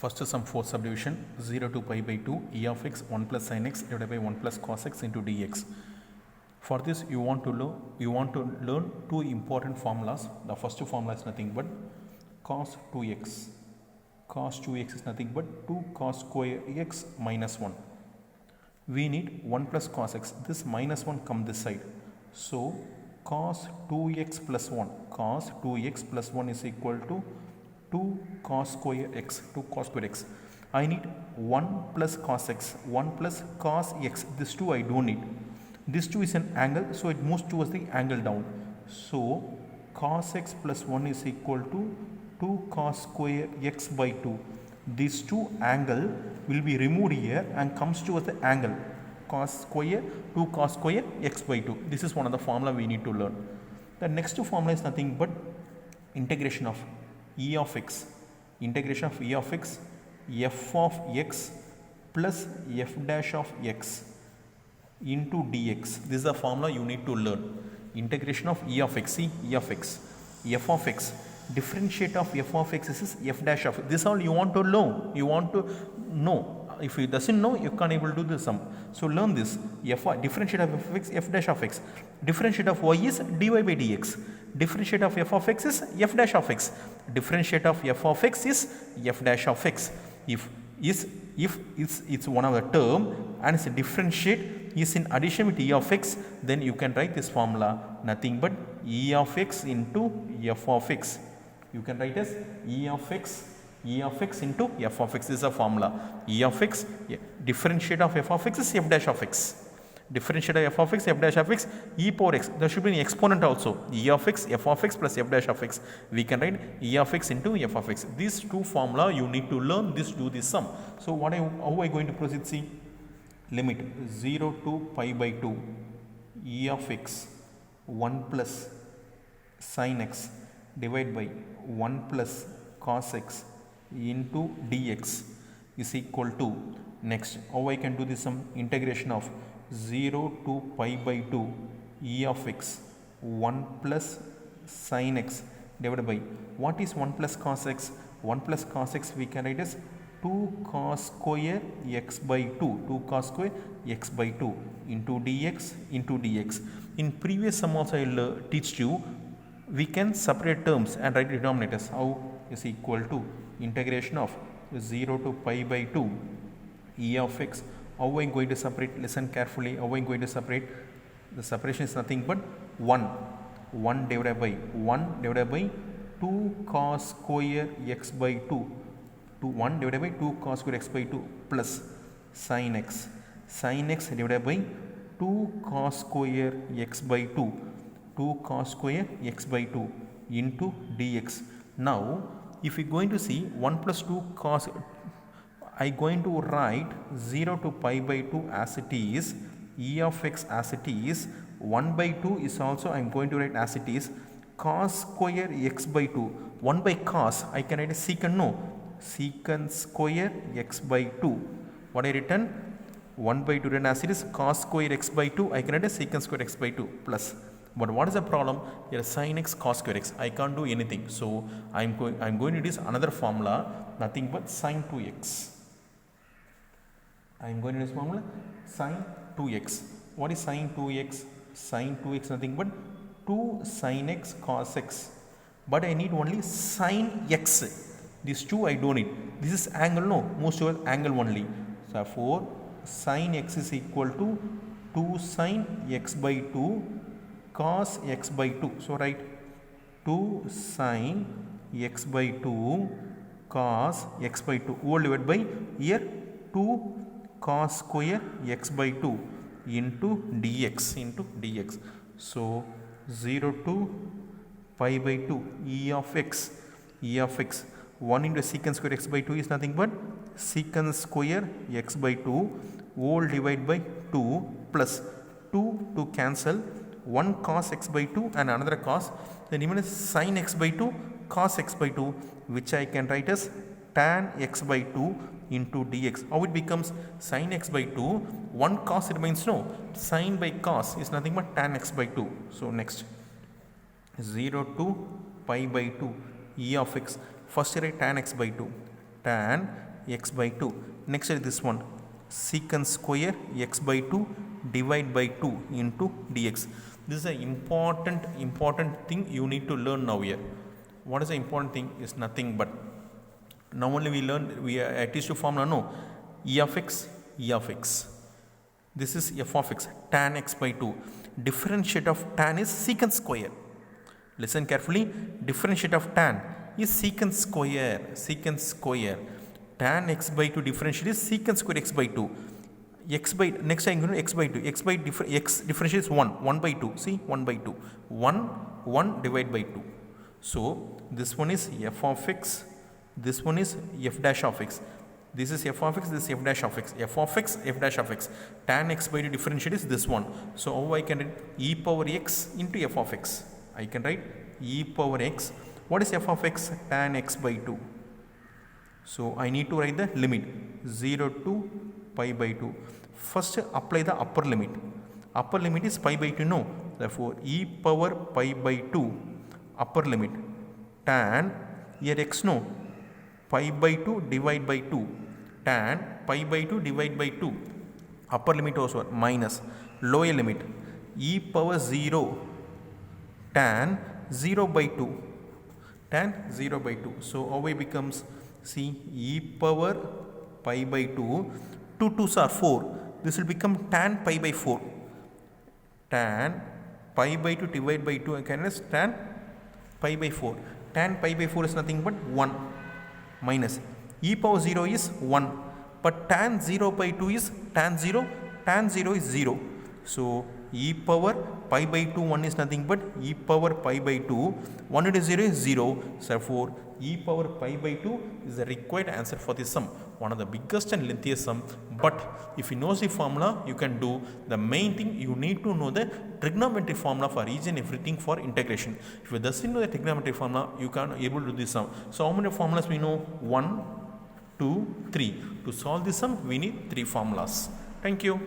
First sum for subdivision 0 to pi by 2 e of x 1 plus sin x divided by 1 plus cos x into dx. For this you want to learn two important formulas. The first formula is nothing but cos 2x. Cos 2x is nothing but 2 cos square x minus 1. We need 1 plus cos x. This minus 1 come this side. So cos 2x plus 1. Cos 2x plus 1 is equal to 2 cos square x. 2 cos square x. I need 1 plus cos x. 1 plus cos x. This 2 I don't need. This 2 is an angle, so it moves towards the angle down. So cos x plus 1 is equal to 2 cos square x by 2. These two angle will be removed here and comes towards the angle cos square 2 cos square x by 2. This is one of the formula we need to learn. The next formula is nothing but integration of e of x. Integration of e of x, f of x plus f dash of x into dx. This is the formula you need to learn. Integration of e of x. See, e of x, f of x. Differentiate of f of x is f dash of. This all you want to know. You want to know. If you doesn't know, you can't able to do this sum. So learn this. Differentiate of f of x, f dash of x. Differentiate of y is dy by dx. Differentiate of f of x is f dash of x. Differentiate of f of x is f dash of x. If it's one of the term and its differentiate is in addition with e of x, then you can write this formula nothing but e of x into f of x. You can write as e of x into f of x. This is a formula. E of x, differentiate of f of x is f dash of x. Differentiate of f of x, f dash of x, e power x. There should be an exponent also. E of x, f of x plus f dash of x. We can write e of x into f of x. These two formula you need to learn this, do this sum. So how am I going to proceed? See, limit 0 to pi by 2 e of x 1 plus sin x divided by 1 plus cos x into dx is equal to, next how I can do this sum, integration of 0 to pi by 2 e of x 1 plus sin x divided by, what is 1 plus cos x? 1 plus cos x we can write as 2 cos square x by 2, 2 cos square x by 2 into dx. In previous sum also I will teach you, we can separate terms and write denominators. How is equal to integration of 0 to pi by 2 e of x. How I am going to separate? Listen carefully. How I am going to separate? The separation is nothing but 1 divided by 2 cos square x by 2. 1 divided by 2 cos square x by 2 plus sin x divided by 2 cos square x by 2. 2 cos square x by 2 into dx. Now if we are going to see 1 plus 2 cos, I am going to write 0 to pi by 2 as it is, e of x as it is, 1 by 2 is also I am going to write as it is, cos square x by 2. 1 by cos I can write a secant, no, secant square x by 2. What I written? 1 by 2 written as it is, cos square x by 2, I can write a secant square x by 2 plus. But what is the problem? Here sin x cos square x. I can't do anything. So I'm going to use another formula, nothing but sin 2x. I am going to use formula sin 2x. What is sin 2x? Sin 2x nothing but 2 sin x cos x. But I need only sin x. These two I don't need. This is angle, no, most of it angle only. So therefore sin x is equal to 2 sin x by 2 cos x by 2. So write 2 sin x by 2 cos x by 2 whole divided by here 2 cos square x by 2 into dx. So 0 to pi by 2 e of x 1 into secant square x by 2 is nothing but secant square x by 2 whole divided by 2 plus 2 cancel, 1 cos x by 2 and another cos, then even sin x by 2 cos x by 2, which I can write as tan x by 2 into dx. How it becomes? Sin x by 2, 1 cos remains, no, sin by cos is nothing but tan x by 2. So next 0 to pi by 2 e of x. First write tan x by 2. Tan x by 2. Next is this one, secant square x by 2 divide by 2 into dx. This is an important thing you need to learn now here. What is the important thing is nothing but, now only we learn, we at least to formula, no, e of x. This is f of x, tan x by 2. Differentiate of tan is secant square. Listen carefully, differentiate of tan is secant square. Tan x by 2 differentiate is secant square x by 2. X by, next I'm going to x by 2. X by x differentiate is 1 by 2. See, 1 by 2. 1 divided by 2. So this one is f of x. This one is f dash of x. This is f of x, this is f dash of x. F of x, f dash of x. Tan x by 2 differentiate is this one. So how I can write e power x into f of x. I can write e power x. What is f of x? Tan x by 2. So I need to write the limit 0 to pi by 2. First apply the upper limit. Upper limit is pi by 2, no. Therefore e power pi by 2 upper limit tan, here x, no, pi by 2 divide by 2, tan pi by 2 divide by 2, upper limit also minus lower limit e power 0 tan 0 by 2, tan 0 by 2. So how it becomes, see, e power pi by 2, 2 2s are 4, this will become tan pi by 4, tan pi by 2 divided by 2, I can write tan pi by 4. Tan pi by 4 is nothing but 1 minus e power 0 is 1, but tan 0 by 2 is tan 0 is 0. So e power pi by 2 1 is nothing but e power pi by 2 1 into 0 is 0. Therefore e power pi by 2 is the required answer for this sum, one of the biggest and lengthiest sum. But if you know the formula, you can do. The main thing, you need to know the trigonometry formula for each and everything for integration. If you doesn't know the trigonometry formula, you can't able to do this sum. So how many formulas we know? 1 2 3. To solve this sum we need 3 formulas. Thank you.